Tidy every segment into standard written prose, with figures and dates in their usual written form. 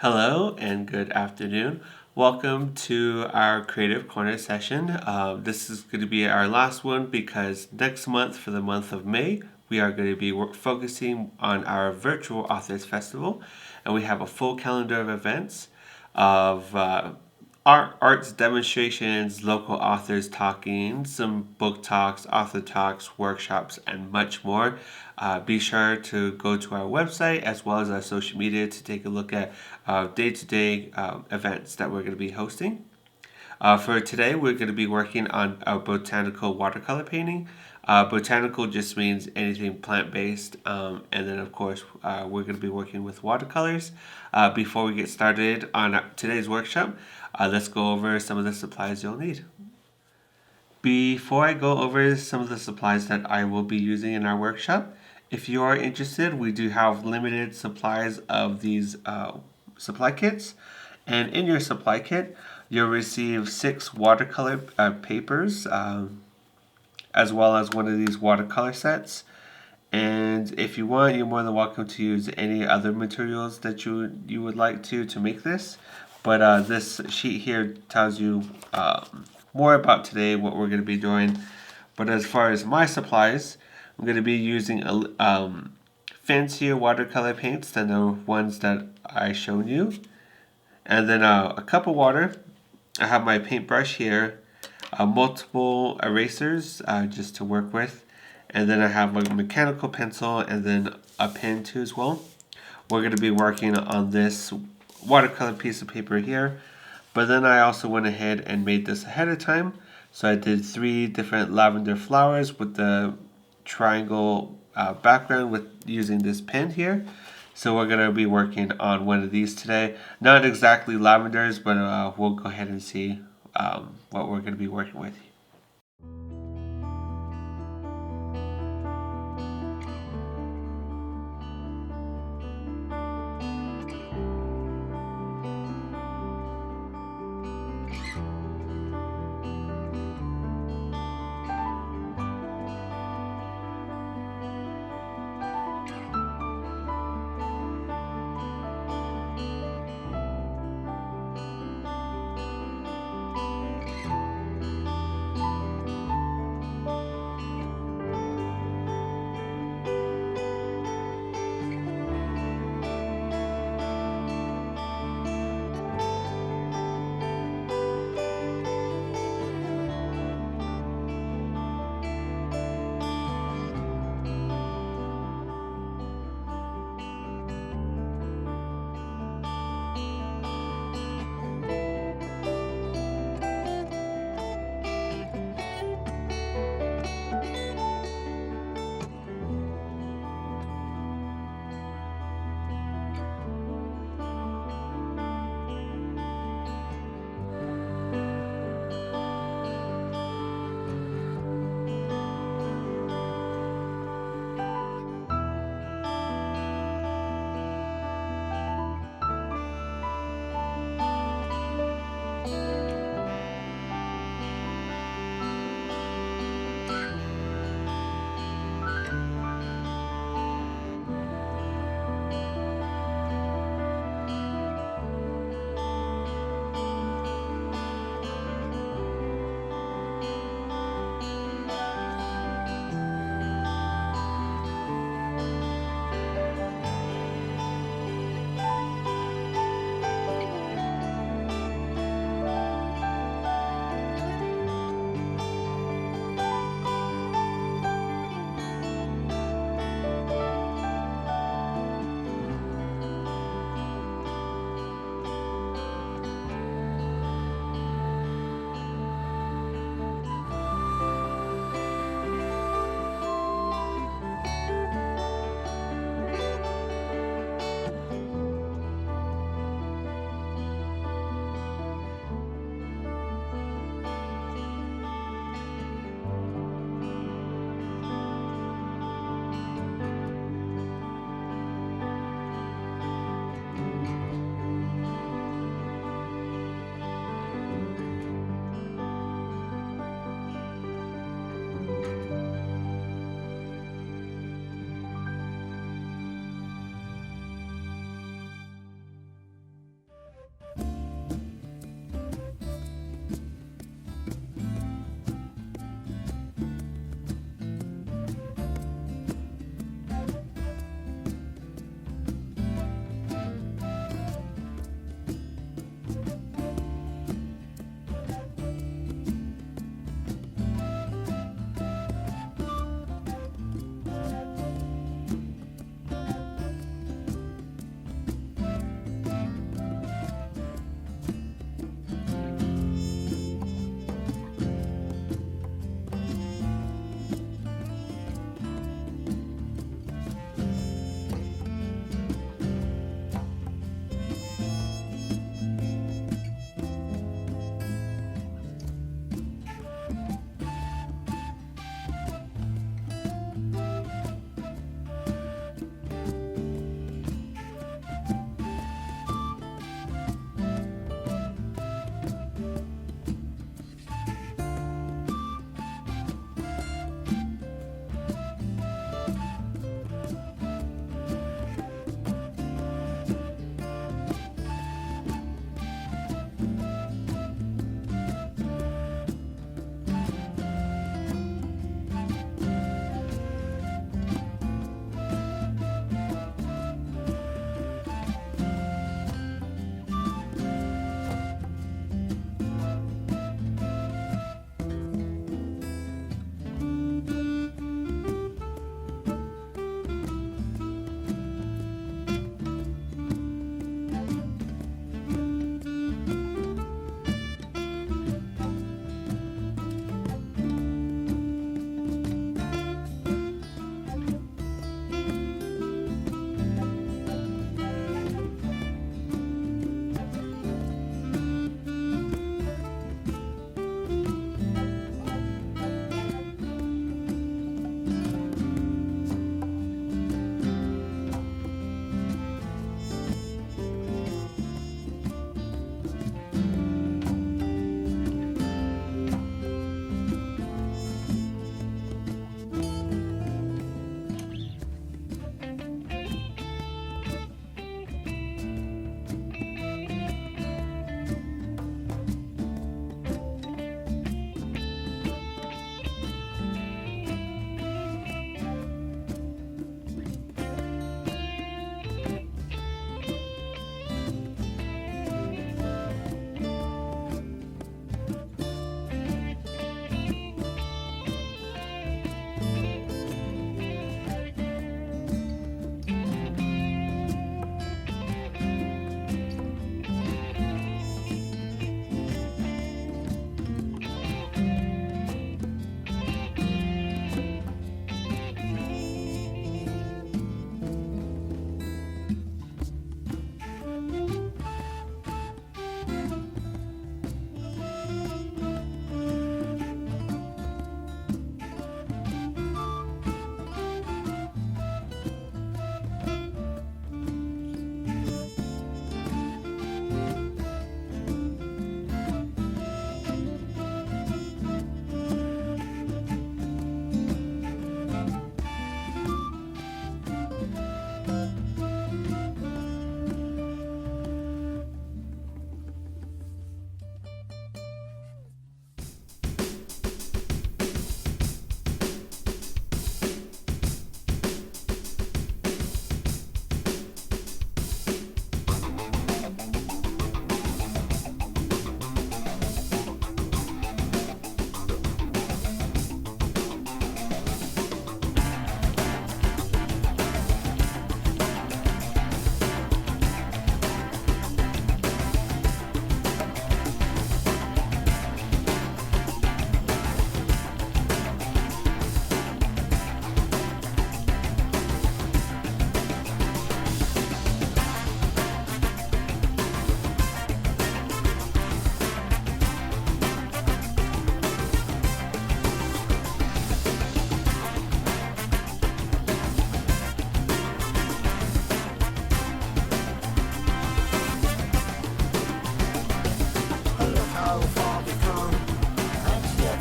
Hello and good afternoon. Welcome to our Creative Corner session. This is going to be our last one because next month, for the month of May, we are going to be focusing on our virtual authors festival, and we have a full calendar of events of arts demonstrations, local authors talking, some book talks, author talks, workshops, and much more. Be sure to go to our website as well as our social media to take a look at day-to-day events that we're going to be hosting. For today, we're going to be working on a botanical watercolor painting. Botanical just means anything plant-based, and then of course we're going to be working with watercolors. Before we get started on today's workshop, let's go over some of the supplies you'll need. Before I go over some of the supplies that I will be using in our workshop, if you are interested, we do have limited supplies of these supply kits. And in your supply kit, you'll receive 6 watercolor papers, as well as one of these watercolor sets. And if you want, you're more than welcome to use any other materials that you would like to make this. But this sheet here tells you more about today, what we're going to be doing. But as far as my supplies, I'm going to be using fancier watercolor paints than the ones that I showed you. And then a cup of water. I have my paintbrush here, multiple erasers just to work with. And then I have a mechanical pencil and then a pen too as well. We're going to be working on this watercolor piece of paper here. But then I also went ahead and made this ahead of time. So I did 3 different lavender flowers with the triangle background with using this pen here. So we're going to be working on one of these today. Not exactly lavenders, but we'll go ahead and see what we're going to be working with.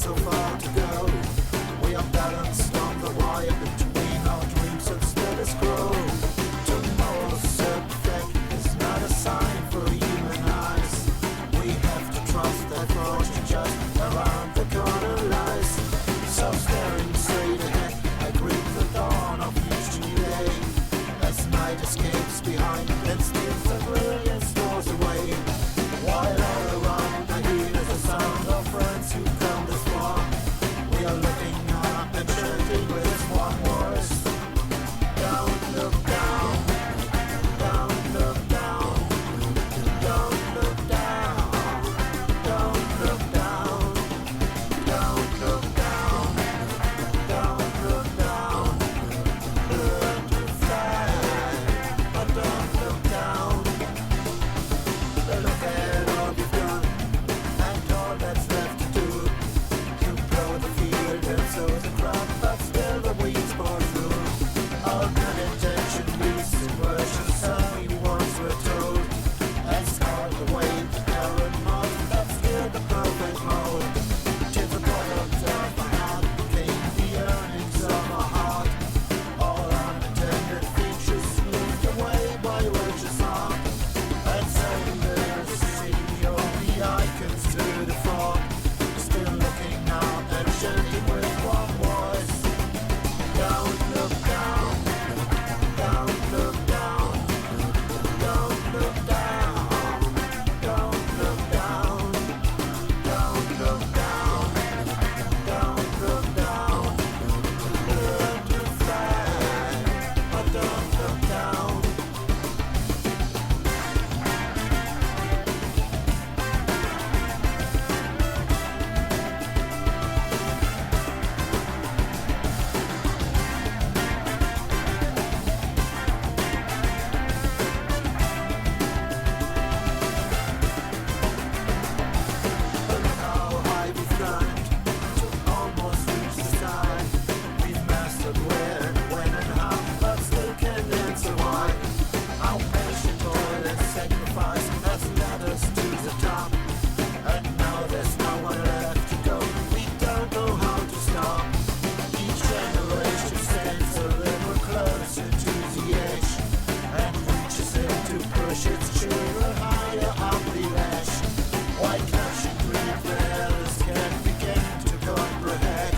so far to go. We are balanced on the wire between our dreams and status quo. Tomorrow's perfect is not a sign for human eyes. We have to trust that fortune just around the corner lies. So staring straight ahead, I greet the dawn of each new day. As night escapes behind and steals the brilliant stores away. While all around I hear the sound of friends who come this far. We are looking up and chanting with one voice. Don't look down, don't look down, don't look down, don't look down, don't look down, don't look down. Learn to fly, but don't look down. Look at all you've done and all that's left to do. You plow the field and sow the crop, but still the weeds pour through. All good intention leads to worship, so we once were told. And scarred away the errant moth, that's still the perfect mold. Till the product of a heart became the earnings of a heart. All unintended features smoothed away by wages on. And so there's a city of the icons to the fog. Still looking up and chanting with one voice. Don't look down, don't look down, don't look down, don't look down, don't look down, don't look down. Learn to fly, but don't look down. Look how high we've climbed to almost reach the sky. We've mastered where and when and how, but still can't answer why. Our passion, toil and sacrifice has led us to the top. And now there's nowhere left to go. We don't know how to stop. Each generation stands a little closer to the edge and reaches in to push its children higher up the ledge. Why clash and grieve the elders can't begin to comprehend?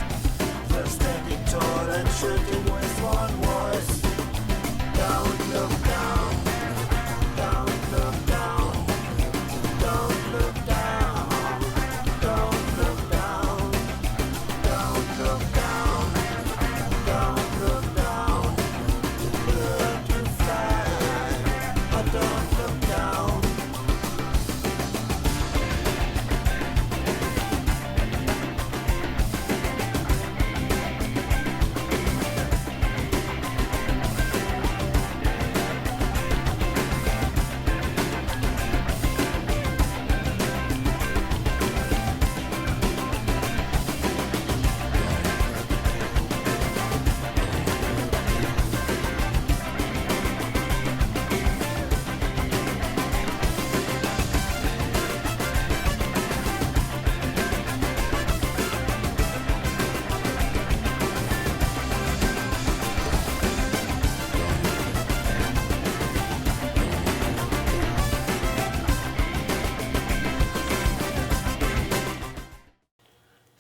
They're standing tall and shooting with one voice. Don't look down, don't look down, don't look down, don't look down, don't look down, don't look down. Learn to fly, but don't look down.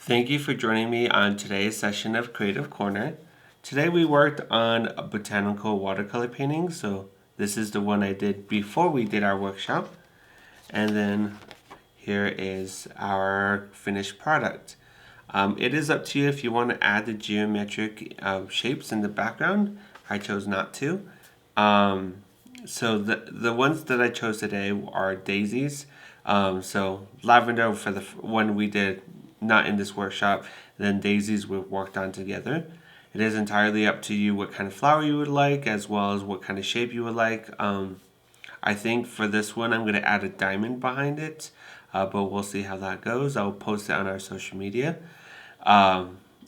Thank you for joining me on today's session of Creative Corner. Today we worked on a botanical watercolor painting, so this is the one I did before we did our workshop. And then here is our finished product. It is up to you if you want to add the geometric shapes in the background. I chose not to. So the ones that I chose today are daisies. So lavender for the one we did not in this workshop, then daisies we worked on together. It is entirely up to you what kind of flower you would like, as well as what kind of shape you would like. I think for this one I'm going to add a diamond behind it, but we'll see how that goes. I'll post it on our social media.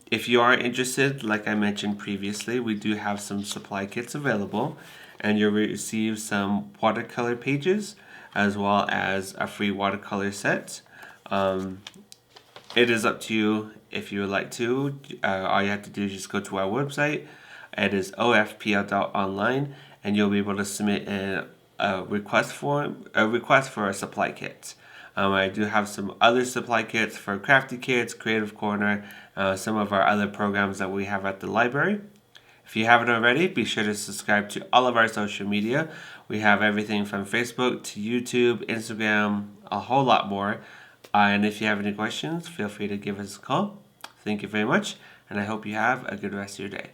If you are interested, like I mentioned previously, we do have some supply kits available, and you'll receive some watercolor pages as well as a free watercolor set. it is up to you if you would like to. All you have to do is just go to our website. It is ofpl.online, and you'll be able to submit a request for a supply kit. I do have some other supply kits for Crafty Kits, Creative Corner, some of our other programs that we have at the library. If you haven't already, be sure to subscribe to all of our social media. We have everything from Facebook to YouTube, Instagram, a whole lot more. And if you have any questions, feel free to give us a call. Thank you very much, and I hope you have a good rest of your day.